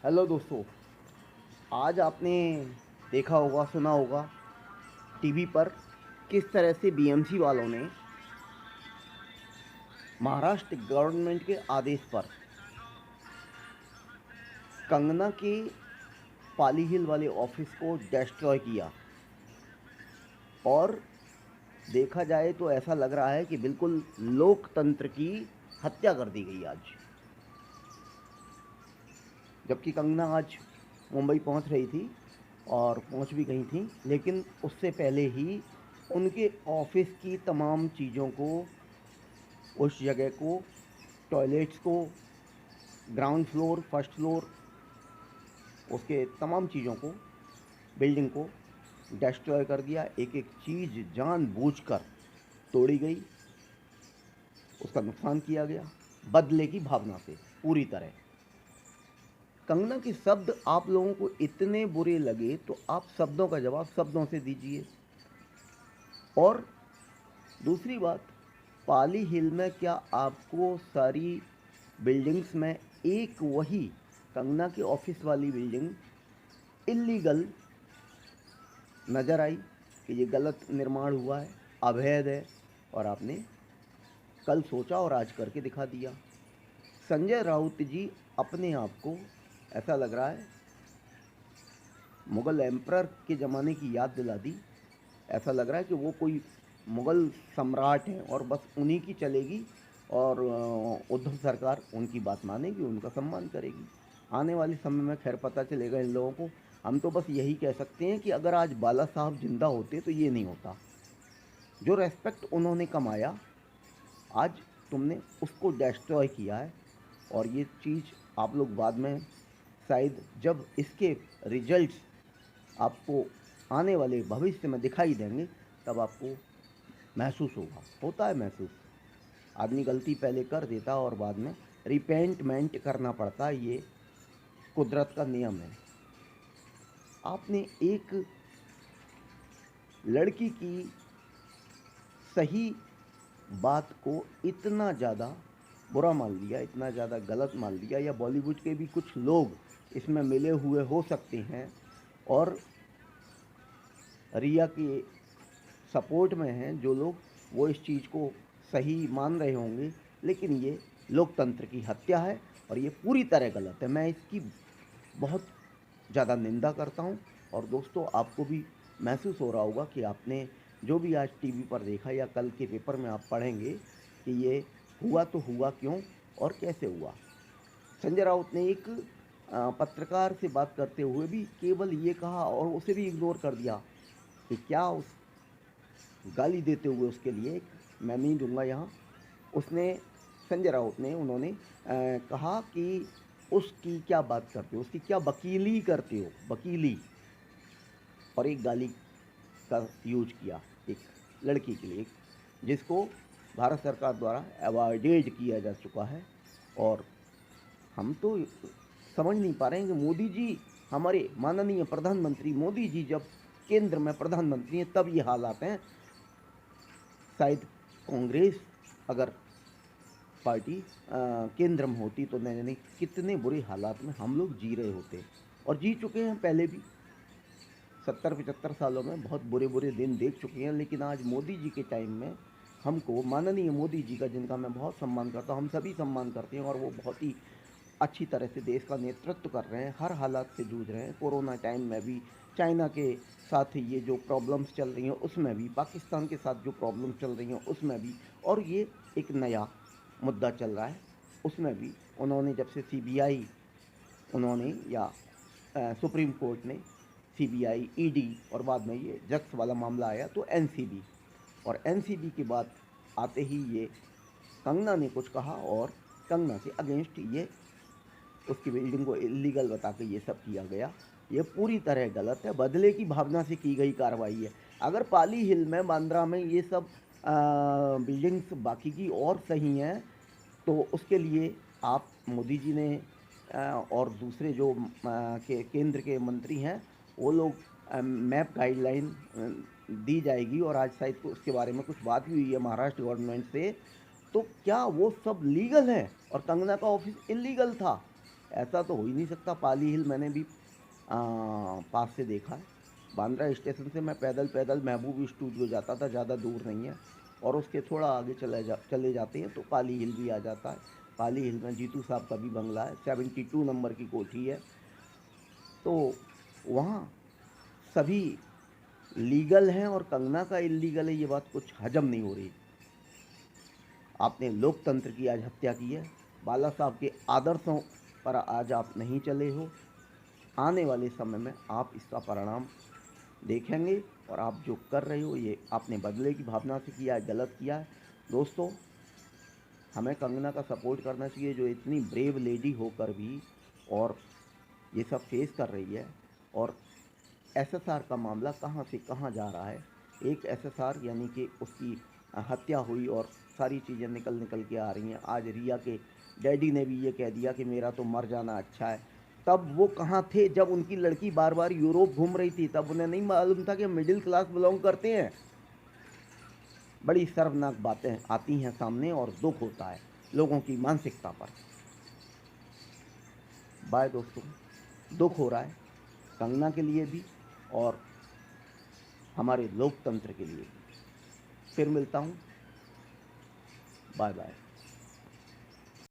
Hello दोस्तों। आज आपने देखा होगा, सुना होगा टीवी पर किस तरह से बीएमसी वालों ने महाराष्ट्र गवर्नमेंट के आदेश पर कंगना के पाली हिल वाले ऑफिस को डिस्ट्रॉय किया। और देखा जाए तो ऐसा लग रहा है कि बिल्कुल लोकतंत्र की हत्या कर दी गई आज। जबकि कंगना आज मुंबई पहुंच रही थी और पहुंच भी गई थी, लेकिन उससे पहले ही उनके ऑफिस की तमाम चीज़ों को, उस जगह को, टॉयलेट्स को, ग्राउंड फ्लोर, फर्स्ट फ्लोर, उसके तमाम चीज़ों को, बिल्डिंग को डिस्ट्रॉय कर दिया। एक एक चीज़ जानबूझकर तोड़ी गई, उसका नुकसान किया गया बदले की भावना से पूरी तरह। कंगना के शब्द आप लोगों को इतने बुरे लगे तो आप शब्दों का जवाब शब्दों से दीजिए। और दूसरी बात, पाली हिल में क्या आपको सारी बिल्डिंग्स में एक वही कंगना के ऑफिस वाली बिल्डिंग इल्लीगल नज़र आई कि ये गलत निर्माण हुआ है, अवैध है, और आपने कल सोचा और आज करके दिखा दिया? संजय राउत जी अपने आप को, ऐसा लग रहा है, मुग़ल एम्परर के ज़माने की याद दिला दी। ऐसा लग रहा है कि वो कोई मुग़ल सम्राट हैं और बस उन्हीं की चलेगी और उद्धव सरकार उनकी बात मानेगी, उनका सम्मान करेगी। आने वाले समय में खैर पता चलेगा इन लोगों को। हम तो बस यही कह सकते हैं कि अगर आज बाला साहब जिंदा होते तो ये नहीं होता। जो रेस्पेक्ट उन्होंने कमाया, आज तुमने उसको डिस्ट्रॉय किया है। और ये चीज़ आप लोग बाद में शायद जब इसके रिजल्ट्स आपको आने वाले भविष्य में दिखाई देंगे तब आपको महसूस होगा। होता है महसूस, आदमी गलती पहले कर देता और बाद में रिपेंटमेंट करना पड़ता है, ये कुदरत का नियम है। आपने एक लड़की की सही बात को इतना ज़्यादा बुरा मान लिया, इतना ज़्यादा गलत मान लिया, या बॉलीवुड के भी कुछ लोग इसमें मिले हुए हो सकते हैं और रिया के सपोर्ट में हैं जो लोग, वो इस चीज़ को सही मान रहे होंगे। लेकिन ये लोकतंत्र की हत्या है और ये पूरी तरह गलत है। मैं इसकी बहुत ज़्यादा निंदा करता हूँ। और दोस्तों, आपको भी महसूस हो रहा होगा कि आपने जो भी आज टीवी पर देखा या कल के पेपर में आप पढ़ेंगे कि ये हुआ तो हुआ क्यों और कैसे हुआ। संजय राउत ने एक पत्रकार से बात करते हुए भी केवल ये कहा और उसे भी इग्नोर कर दिया कि क्या उस गाली देते हुए उसके लिए मैं नहीं दूंगा यहाँ। उसने, संजय राउत ने, उन्होंने कहा कि उसकी क्या बात करते हो, उसकी क्या वकीली करते हो, वकीली, और एक गाली का यूज किया एक लड़की के लिए जिसको भारत सरकार द्वारा अवॉर्डेड किया जा चुका है। और हम तो समझ नहीं पा रहे हैं कि मोदी जी, हमारे माननीय प्रधानमंत्री मोदी जी जब केंद्र में प्रधानमंत्री हैं तब ये हालात हैं। शायद कांग्रेस अगर पार्टी केंद्र में होती तो न जाने कितने बुरे हालात में हम लोग जी रहे होते, और जी चुके हैं पहले भी। 70-75 सालों में बहुत बुरे बुरे दिन देख चुके हैं। लेकिन आज मोदी जी के टाइम में हमको, माननीय मोदी जी का, जिनका मैं बहुत सम्मान करता हूँ, हम सभी सम्मान करते हैं, और वो बहुत ही अच्छी तरह से देश का नेतृत्व कर रहे हैं, हर हालात से जूझ रहे हैं। कोरोना टाइम में भी, चाइना के साथ ये जो प्रॉब्लम्स चल रही हैं उसमें भी, पाकिस्तान के साथ जो प्रॉब्लम चल रही हैं उसमें भी, और ये एक नया मुद्दा चल रहा है उसमें भी उन्होंने, जब से सीबीआई उन्होंने, या सुप्रीम कोर्ट ने सीबीआई, ईडी, और बाद में ये ड्रग्स वाला मामला आया तो एनसीबी, और एनसीबी की बात आते ही ये कंगना ने कुछ कहा और कंगना से अगेंस्ट ये उसकी बिल्डिंग को इलीगल बता के ये सब किया गया। ये पूरी तरह गलत है, बदले की भावना से की गई कार्रवाई है। अगर पाली हिल में, बांद्रा में ये सब बिल्डिंग्स बाकी की और सही हैं तो उसके लिए आप, मोदी जी ने और दूसरे जो के केंद्र के मंत्री हैं वो लोग, मैप गाइडलाइन दी जाएगी, और आज शायद उसके बारे में कुछ बात भी हुई है महाराष्ट्र गवर्नमेंट से। तो क्या वो सब लीगल है और कंगना का ऑफिस इलीगल था? ऐसा तो हो ही नहीं सकता। पाली हिल मैंने भी पास से देखा है। बांद्रा स्टेशन से मैं पैदल पैदल महबूब स्टूडियो जाता था, ज़्यादा दूर नहीं है, और उसके थोड़ा आगे चले जाते हैं तो पाली हिल भी आ जाता है। पाली हिल में जीतू साहब का भी बंगला है, 72 नंबर की कोठी है। तो वहाँ सभी लीगल हैं और कंगना का इल्लीगल है, ये बात कुछ हजम नहीं हो रही। आपने लोकतंत्र की आज हत्या की है। बाला साहब के आदर्शों पर आज आप नहीं चले हो। आने वाले समय में आप इसका परिणाम देखेंगे, और आप जो कर रहे हो ये आपने बदले की भावना से किया है, गलत किया है। दोस्तों, हमें कंगना का सपोर्ट करना चाहिए, जो इतनी ब्रेव लेडी होकर भी और ये सब फेस कर रही है। और एसएसआर का मामला कहाँ से कहाँ जा रहा है। एक एसएसआर यानी कि उसकी हत्या हुई और सारी चीज़ें निकल निकल के आ रही हैं। आज रिया के डैडी ने भी ये कह दिया कि मेरा तो मर जाना अच्छा है। तब वो कहाँ थे जब उनकी लड़की बार बार यूरोप घूम रही थी? तब उन्हें नहीं मालूम था कि मिडिल क्लास बिलोंग करते हैं? बड़ी शर्मनाक बातें आती हैं सामने और दुख होता है लोगों की मानसिकता पर। बाय दोस्तों, दुख हो रहा है कंगना के लिए भी और हमारे लोकतंत्र के लिए भी। फिर मिलता हूँ। Bye bye.